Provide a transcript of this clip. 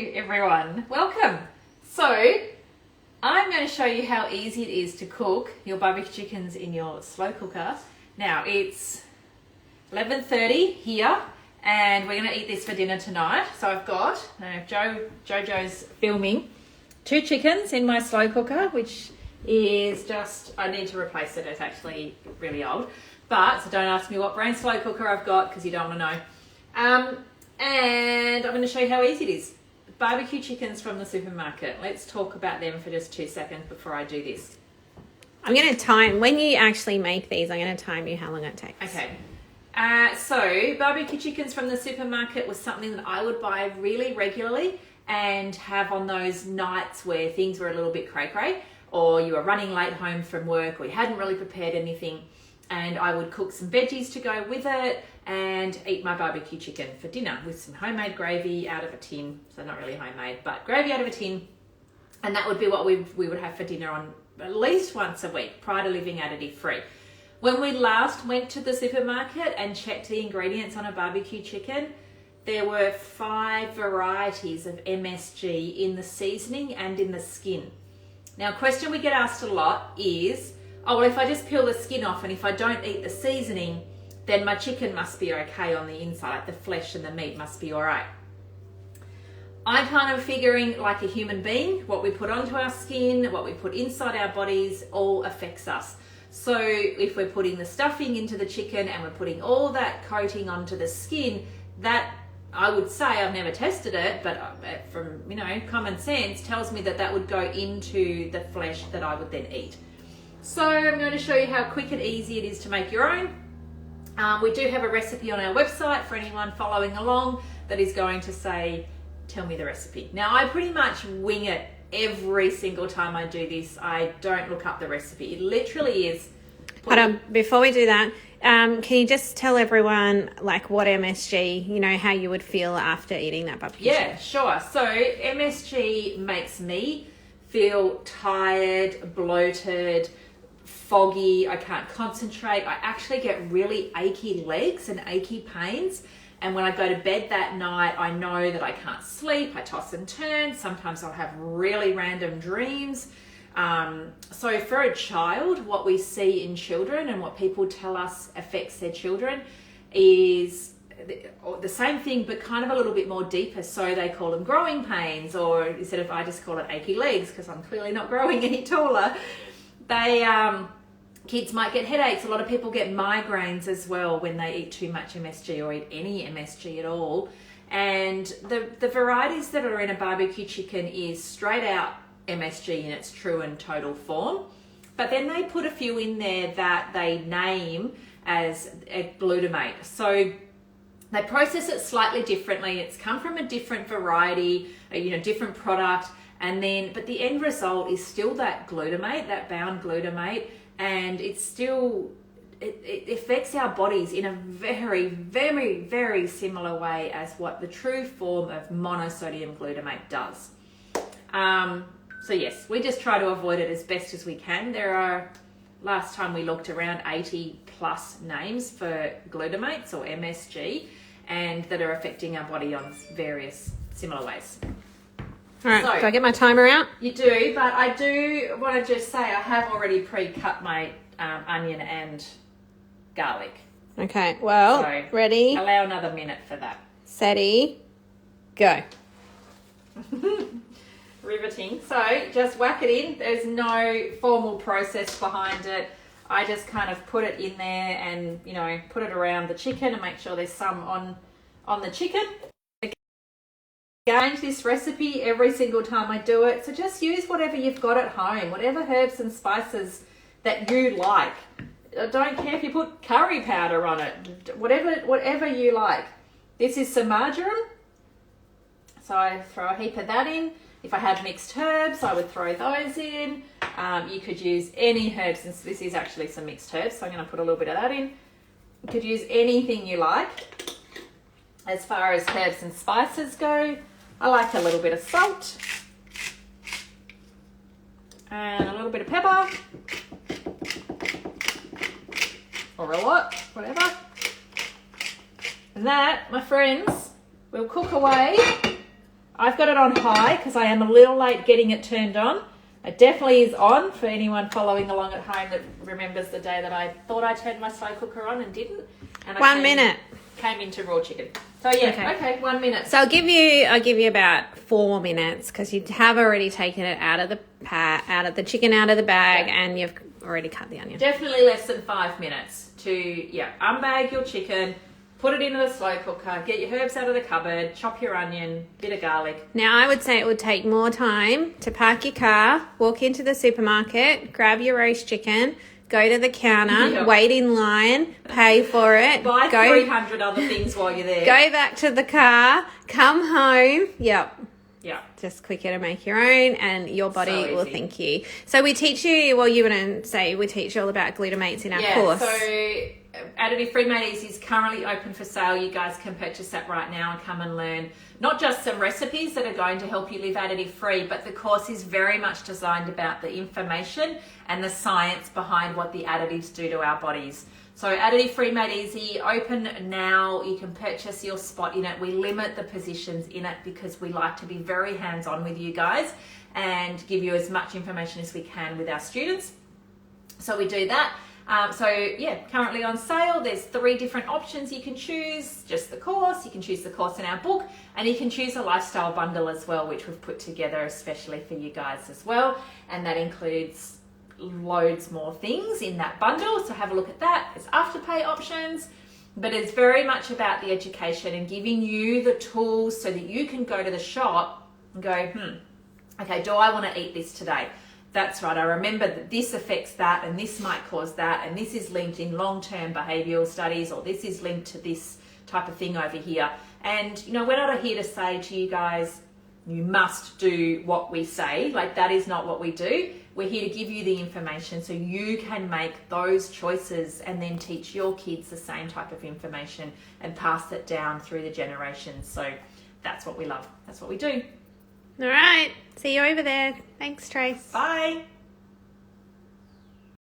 everyone, welcome. So I'm going to show you how easy it is to cook your barbecue chickens in your slow cooker. Now it's 11:30 here and we're going to eat this for dinner tonight. So I've got, I don't know if Jojo's filming, 2 chickens in my slow cooker, which is just, I need to replace it, it's actually really old. But, so don't ask me what brand slow cooker I've got because you don't want to know. And I'm going to show you how easy it is. Barbecue chickens from the supermarket. Let's talk about them for just 2 seconds before I do this. I'm going to time, when you actually make these, I'm going to time you how long it takes. Okay. So barbecue chickens from the supermarket was something that I would buy really regularly and have on those nights where things were a little bit cray-cray, or you were running late home from work, or you hadn't really prepared anything, and I would cook some veggies to go with it and eat my barbecue chicken for dinner with some homemade gravy out of a tin. So not really homemade, but gravy out of a tin. And that would be what we would have for dinner on at least once a week prior to living additive-free. When we last went to the supermarket and checked the ingredients on a barbecue chicken, there were 5 varieties of MSG in the seasoning and in the skin. Now, a question we get asked a lot is, oh, well, if I just peel the skin off and if I don't eat the seasoning, then my chicken must be okay on the inside. The flesh and the meat must be all right. I'm kind of figuring like a human being, what we put onto our skin, what we put inside our bodies, all affects us. So if we're putting the stuffing into the chicken and we're putting all that coating onto the skin, that, I would say, I've never tested it, but from, common sense tells me that that would go into the flesh that I would then eat. So I'm going to show you how quick and easy it is to make your own. We do have a recipe on our website for anyone following along that is going to say, tell me the recipe. Now I pretty much wing it every single time I do this. I don't look up the recipe. It literally is. Hold on, before we do that, can you just tell everyone like what MSG, how you would feel after eating that barbecue chicken? Yeah, sure. So MSG makes me feel tired, bloated, foggy, I can't concentrate. I actually get really achy legs and achy pains. And when I go to bed that night, I know that I can't sleep. I toss and turn. Sometimes I'll have really random dreams. So for a child, what we see in children and what people tell us affects their children is the same thing, but kind of a little bit more deeper. So they call them growing pains, or instead of, I just call it achy legs because I'm clearly not growing any taller. Kids might get headaches. A lot of people get migraines as well when they eat too much MSG or eat any MSG at all. And the varieties that are in a barbecue chicken is straight out MSG in its true and total form. But then they put a few in there that they name as a glutamate. So they process it slightly differently. It's come from a different variety, different product. And then, but the end result is still that glutamate, that bound glutamate. And it's still, it affects our bodies in a very, very, very similar way as what the true form of monosodium glutamate does. So yes, we just try to avoid it as best as we can. There are, last time we looked, around 80 plus names for glutamates or MSG, and that are affecting our body on various similar ways. All right, so, do I get my timer out? You do, but I do want to just say I have already pre-cut my onion and garlic. Okay, well, So, ready, Allow another minute for that. steady, go. Riveting. So just whack it in. There's no formal process behind it. I just kind of put it in there and, put it around the chicken and make sure there's some on the chicken. Change this recipe every single time I do it. So just use whatever you've got at home, whatever herbs and spices that you like. I don't care if you put curry powder on it, whatever you like. This is some marjoram. So I throw a heap of that in. If I had mixed herbs, I would throw those in. You could use any herbs, and this is actually some mixed herbs, so I'm going to put a little bit of that in. You could use anything you like. As far as herbs and spices go, I like a little bit of salt and a little bit of pepper, or a lot, whatever. And that, my friends, will cook away I've got it on high because I am a little late getting it turned on. It definitely is on for anyone following along at home that remembers the day that I thought I turned my slow cooker on and didn't. And I 1 minute. Came into raw chicken. So yeah, okay, 1 minute. So I'll give you about 4 minutes because you have already taken it out of the chicken out of the bag, and you've already cut the onion. Definitely less than 5 minutes to unbag your chicken, put it into the slow cooker, get your herbs out of the cupboard, chop your onion, bit of garlic. Now I would say it would take more time to park your car, walk into the supermarket, grab your roast chicken, go to the counter, wait in line, pay for it. Buy 300 other things while you're there. Go back to the car, come home. Yep. Yeah. Just quicker to make your own, and your body will thank you. So we teach you, you were going to say we teach you all about glutamates in our course. So Additive-Free Made Easy is currently open for sale. You guys can purchase that right now and come and learn not just some recipes that are going to help you live additive-free, but the course is very much designed about the information and the science behind what the additives do to our bodies. So Additive-Free Made Easy, open now. You can purchase your spot in it. We limit the positions in it because we like to be very hands-on with you guys and give you as much information as we can with our students. So we do that. Currently on sale. There's 3 different options you can choose. Just the course, you can choose the course in our book, and you can choose a lifestyle bundle as well, which we've put together especially for you guys as well. And that includes loads more things in that bundle. So have a look at that. There's afterpay options, but it's very much about the education and giving you the tools so that you can go to the shop and go, okay, do I want to eat this today? That's right, I remember that this affects that, and this might cause that, and this is linked in long-term behavioural studies, or this is linked to this type of thing over here. And, we're not here to say to you guys, you must do what we say. Like, that is not what we do. We're here to give you the information so you can make those choices and then teach your kids the same type of information and pass it down through the generations. So that's what we love. That's what we do. All right. See you over there. Thanks, Trace. Bye.